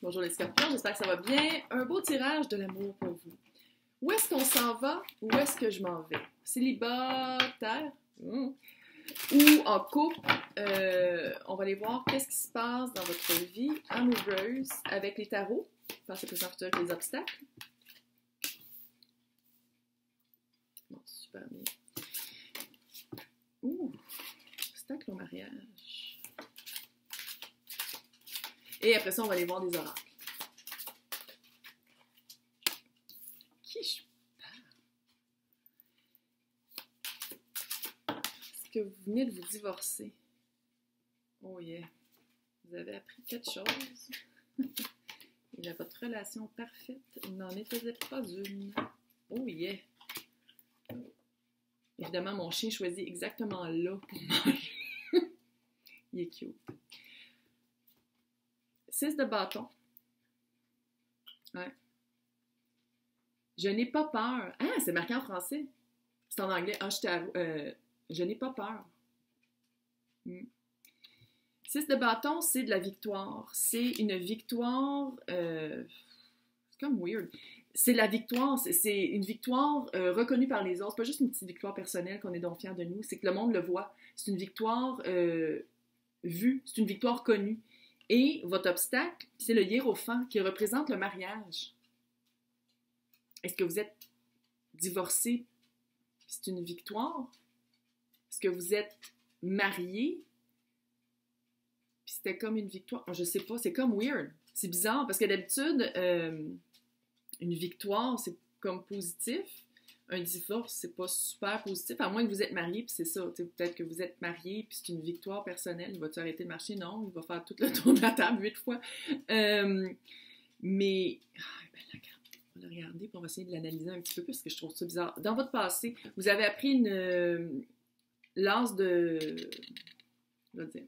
Bonjour les scorpions, j'espère que ça va bien. Un beau tirage de l'amour pour vous. Où est-ce qu'on s'en va? Où est-ce que je m'en vais? Célibataire? Ou en couple? On va aller voir qu'est-ce qui se passe dans votre vie amoureuse avec les tarots. Pensez présent futur avec les obstacles. Bon, super bien. Obstacle au mariage. Et après ça, on va aller voir des oracles. Qui je parle? Est-ce que vous venez de vous divorcer? Oh yeah. Vous avez appris quelque chose. Et votre relation parfaite n'en était pas une. Oh yeah. Évidemment, mon chien choisit exactement là pour manger. Il est cute. 6 de bâton. Ouais. Je n'ai pas peur. Ah, c'est marqué en français. C'est en anglais. Ah, je n'ai pas peur. 6 de bâton, c'est de la victoire. C'est une victoire... c'est comme weird. C'est la victoire. C'est une victoire reconnue par les autres. C'est pas juste une petite victoire personnelle qu'on est donc fiers de nous. C'est que le monde le voit. C'est une victoire vue. C'est une victoire connue. Et votre obstacle, c'est le hiérophant qui représente le mariage. Est-ce que vous êtes divorcé? C'est une victoire? Est-ce que vous êtes marié? Puis c'était comme une victoire? Je sais pas, c'est comme weird. C'est bizarre parce que d'habitude, une victoire, c'est comme positif. Un divorce, c'est pas super positif, à moins que vous êtes marié, puis c'est ça. Peut-être que vous êtes marié, puis c'est une victoire personnelle. Il va-tu arrêter de marcher? Non, il va faire tout le tour de la table 8 fois. Mais, la carte, on va la regarder, puis on va essayer de l'analyser un petit peu plus, parce que je trouve ça bizarre. Dans votre passé, vous avez appris l'as de... Je vais dire...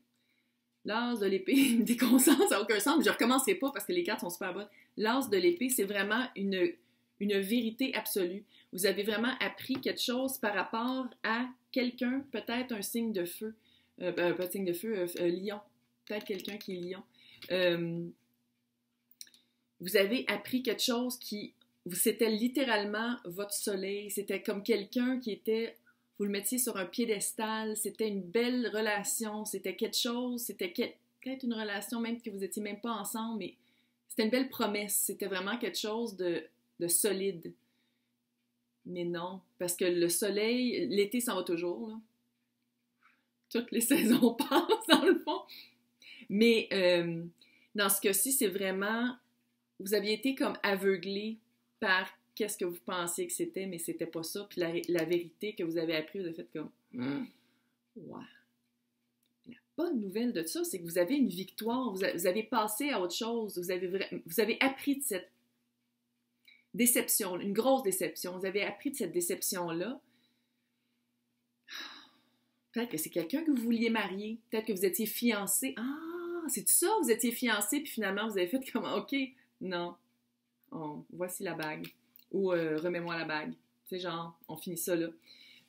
L'as de l'épée, des consens, ça n'a aucun sens, mais je ne recommencerai pas parce que les cartes sont super bonnes. L'as de l'épée, c'est vraiment une vérité absolue. Vous avez vraiment appris quelque chose par rapport à quelqu'un, peut-être un signe de feu, pas de signe de feu, lion, peut-être quelqu'un qui est lion. Vous avez appris quelque chose c'était littéralement votre soleil, c'était comme quelqu'un qui était... Vous le mettiez sur un piédestal, c'était une belle relation, c'était quelque chose, c'était peut-être une relation même que vous n'étiez même pas ensemble, mais c'était une belle promesse, c'était vraiment quelque chose de solide. Mais non, parce que le soleil, l'été s'en va toujours, là. Toutes les saisons passent, dans le fond. Mais dans ce cas-ci, c'est vraiment... Vous aviez été comme aveuglé par qu'est-ce que vous pensiez que c'était, mais c'était pas ça. Puis la vérité que vous avez appris, vous avez fait comme... Ouais. La bonne nouvelle de ça, c'est que vous avez une victoire. Vous avez passé à autre chose. Vous avez appris de cette déception, une grosse déception. Vous avez appris de cette déception-là. Peut-être que c'est quelqu'un que vous vouliez marier. Peut-être que vous étiez fiancé. Ah, c'est tout ça? Vous étiez fiancé, puis finalement, vous avez fait comme, OK, non. Voici la bague. Ou remets-moi la bague. Tu sais, genre, on finit ça là.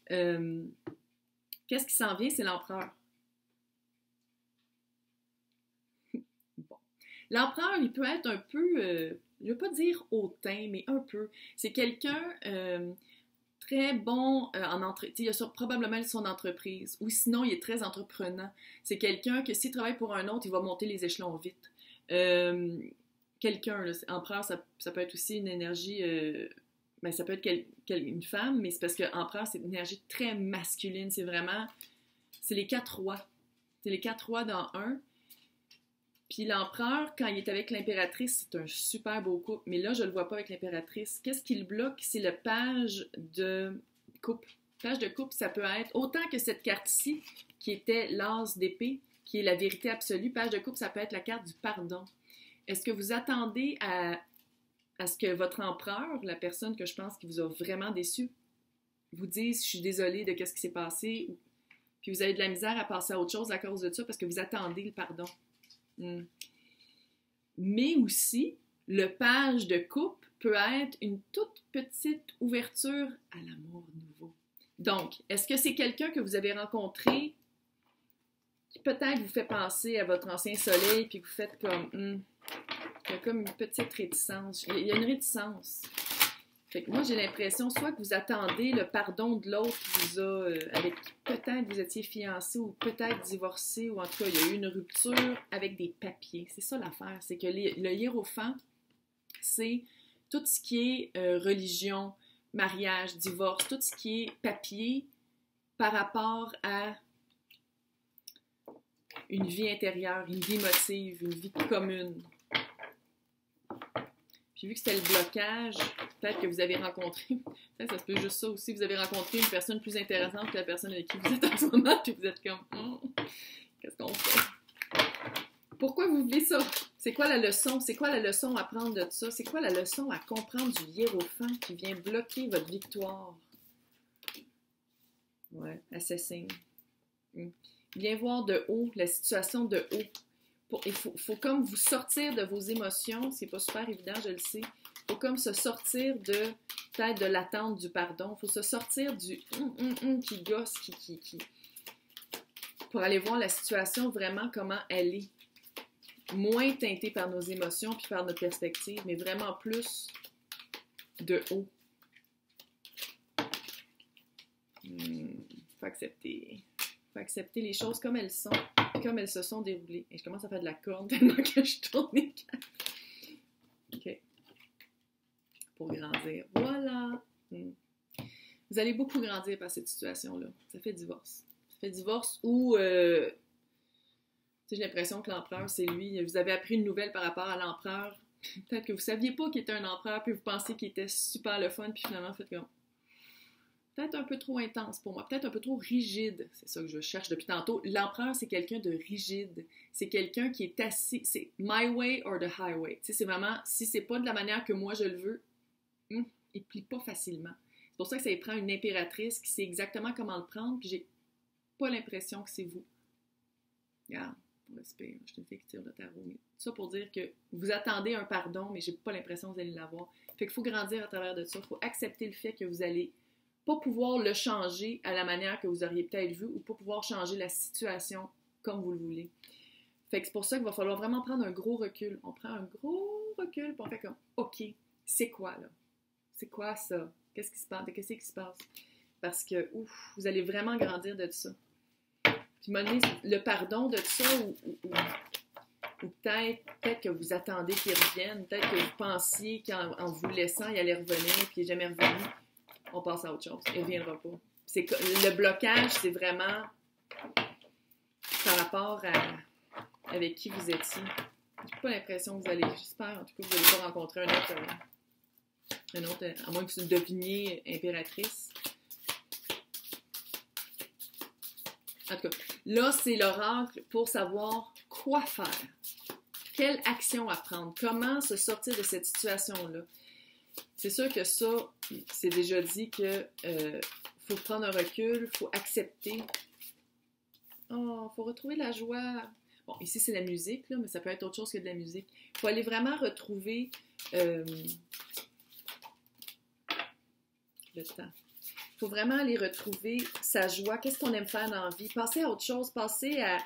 Qu'est-ce qui s'en vient? C'est l'empereur. Bon. L'empereur, il peut être un peu, je ne veux pas dire hautain, mais un peu. C'est quelqu'un très bon en entreprise. Il a probablement son entreprise. Ou sinon, il est très entreprenant. C'est quelqu'un que s'il travaille pour un autre, il va monter les échelons vite. Quelqu'un, là, empereur, ça peut être aussi une énergie, ben, ça peut être une femme, mais c'est parce que empereur, c'est une énergie très masculine, c'est les 4 rois. C'est les 4 rois dans un. Puis l'empereur, quand il est avec l'impératrice, c'est un super beau couple, mais là, je le vois pas avec l'impératrice. Qu'est-ce qui le bloque? C'est le page de coupe. Page de coupe, ça peut être, autant que cette carte-ci, qui était l'as d'épée, qui est la vérité absolue, page de coupe, ça peut être la carte du pardon. Est-ce que vous attendez à ce que votre empereur, la personne que je pense qui vous a vraiment déçu, vous dise « Je suis désolée de ce qui s'est passé » puis vous avez de la misère à passer à autre chose à cause de ça parce que vous attendez le pardon. Mais aussi, le page de coupe peut être une toute petite ouverture à l'amour nouveau. Donc, est-ce que c'est quelqu'un que vous avez rencontré qui peut-être vous fait penser à votre ancien soleil puis que vous faites comme... comme une petite réticence. Il y a une réticence. Fait que moi, j'ai l'impression soit que vous attendez le pardon de l'autre qui vous a, avec peut-être vous étiez fiancé ou peut-être divorcé, ou en tout cas, il y a eu une rupture avec des papiers. C'est ça l'affaire, c'est que le hiérophant, c'est tout ce qui est religion, mariage, divorce, tout ce qui est papier par rapport à une vie intérieure, une vie émotive, une vie commune. Puis vu que c'était le blocage, peut-être que vous avez rencontré, ça se peut juste ça aussi, vous avez rencontré une personne plus intéressante que la personne avec qui vous êtes en ce moment, puis vous êtes comme, qu'est-ce qu'on fait? Pourquoi vous vivez ça? C'est quoi la leçon? C'est quoi la leçon à prendre de ça? C'est quoi la leçon à comprendre du hiérophant qui vient bloquer votre victoire? Ouais, assassin. Viens voir de haut, la situation de haut. Il faut comme vous sortir de vos émotions, c'est pas super évident, je le sais. Il faut comme se sortir de, peut-être de l'attente du pardon. Il faut se sortir du qui gosse, qui... pour aller voir la situation vraiment comment elle est. Moins teintée par nos émotions puis par notre perspective, mais vraiment plus de haut. Faut accepter les choses comme elles sont, comme elles se sont déroulées. Et je commence à faire de la corde tellement que je tourne les cartes. OK. Pour grandir. Voilà. Vous allez beaucoup grandir par cette situation-là. Ça fait divorce. Ça fait divorce où... j'ai l'impression que l'empereur, c'est lui. Vous avez appris une nouvelle par rapport à l'empereur. Peut-être que vous ne saviez pas qu'il était un empereur, puis vous pensiez qu'il était super le fun, puis finalement, faites comme... Peut-être un peu trop intense pour moi, peut-être un peu trop rigide. C'est ça que je cherche depuis tantôt. L'empereur, c'est quelqu'un de rigide. C'est quelqu'un qui est assis. C'est my way or the highway. Tu sais, c'est vraiment, si c'est pas de la manière que moi je le veux, il plie pas facilement. C'est pour ça que ça prend une impératrice qui sait exactement comment le prendre, puis j'ai pas l'impression que c'est vous. Regarde, on respire. Je te fais qui tire le tarot. Mais ça pour dire que vous attendez un pardon, mais j'ai pas l'impression que vous allez l'avoir. Fait qu'il faut grandir à travers de ça. Il faut accepter le fait que vous allez pas pouvoir le changer à la manière que vous auriez peut-être vu ou pas pouvoir changer la situation comme vous le voulez. Fait que c'est pour ça qu'il va falloir vraiment prendre un gros recul. On prend un gros recul puis on fait comme, OK, c'est quoi là? C'est quoi ça? Qu'est-ce qui se passe? Qu'est-ce qui se passe? Parce que, vous allez vraiment grandir de ça. Puis, le pardon de ça ou peut-être que vous attendez qu'il revienne, peut-être que vous pensiez qu'en vous laissant, il allait revenir puis il n'est jamais revenu. On passe à autre chose. Il ne reviendra pas. Le blocage, c'est vraiment par rapport à avec qui vous étiez. J'ai pas l'impression que vous allez, j'espère en tout cas que vous n'allez pas rencontrer un autre, à moins que vous deviniez impératrice. En tout cas, là, c'est l'oracle pour savoir quoi faire. Quelle action à prendre? Comment se sortir de cette situation-là? C'est sûr que ça, c'est déjà dit que faut prendre un recul, faut accepter. Faut retrouver la joie. Bon, ici, c'est la musique, là, mais ça peut être autre chose que de la musique. Il faut aller vraiment retrouver le temps. Il faut vraiment aller retrouver sa joie. Qu'est-ce qu'on aime faire dans la vie? Passer à autre chose. Passer à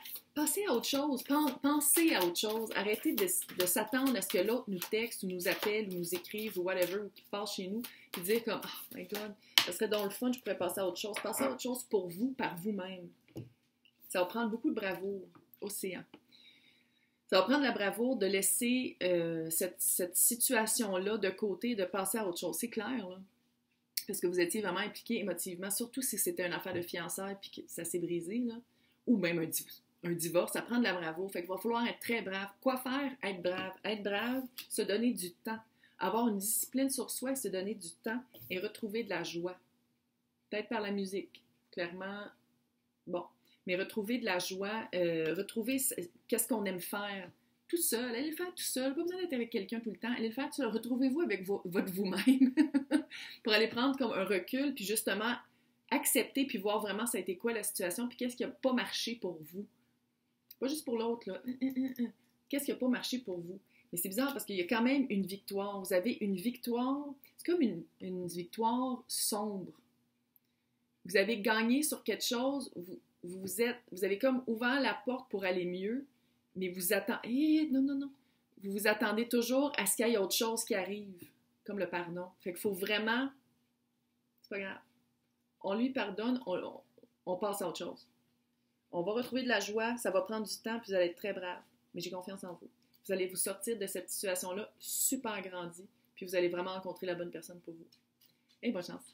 autre chose. Pensez à autre chose. Arrêtez de s'attendre à ce que l'autre nous texte ou nous appelle ou nous écrive ou whatever ou qu'il passe chez nous et dire comme « Oh my God, ça serait donc le fun, je pourrais passer à autre chose. » Passez à autre chose pour vous, par vous-même. Ça va prendre beaucoup de bravoure. Océan. Ça va prendre la bravoure de laisser cette situation-là de côté et de passer à autre chose. C'est clair, là. Parce que vous étiez vraiment impliqué émotivement, surtout si c'était une affaire de fiançailles et que ça s'est brisé, là. Ou même un divorce, ça prend de la bravoure. Fait qu'il va falloir être très brave. Quoi faire? Être brave. Être brave, se donner du temps. Avoir une discipline sur soi et se donner du temps et retrouver de la joie. Peut-être par la musique. Clairement, bon. Mais retrouver de la joie, retrouver qu'est-ce qu'on aime faire tout seul. Allez le faire tout seul, pas besoin d'être avec quelqu'un tout le temps. Allez le faire tout seul. Retrouvez-vous avec votre vous-même pour aller prendre comme un recul, puis justement accepter, puis voir vraiment ça a été quoi la situation, puis qu'est-ce qui n'a pas marché pour vous. Pas juste pour l'autre, là. Qu'est-ce qui n'a pas marché pour vous? Mais c'est bizarre parce qu'il y a quand même une victoire. Vous avez une victoire, c'est comme une victoire sombre. Vous avez gagné sur quelque chose, vous avez comme ouvert la porte pour aller mieux, mais vous attendez. Non. vous vous attendez toujours à ce qu'il y ait autre chose qui arrive, comme le pardon. Fait qu'il faut vraiment, c'est pas grave, on lui pardonne, on passe à autre chose. On va retrouver de la joie, ça va prendre du temps, puis vous allez être très brave. Mais j'ai confiance en vous. Vous allez vous sortir de cette situation-là super grandi, puis vous allez vraiment rencontrer la bonne personne pour vous. Et bonne chance!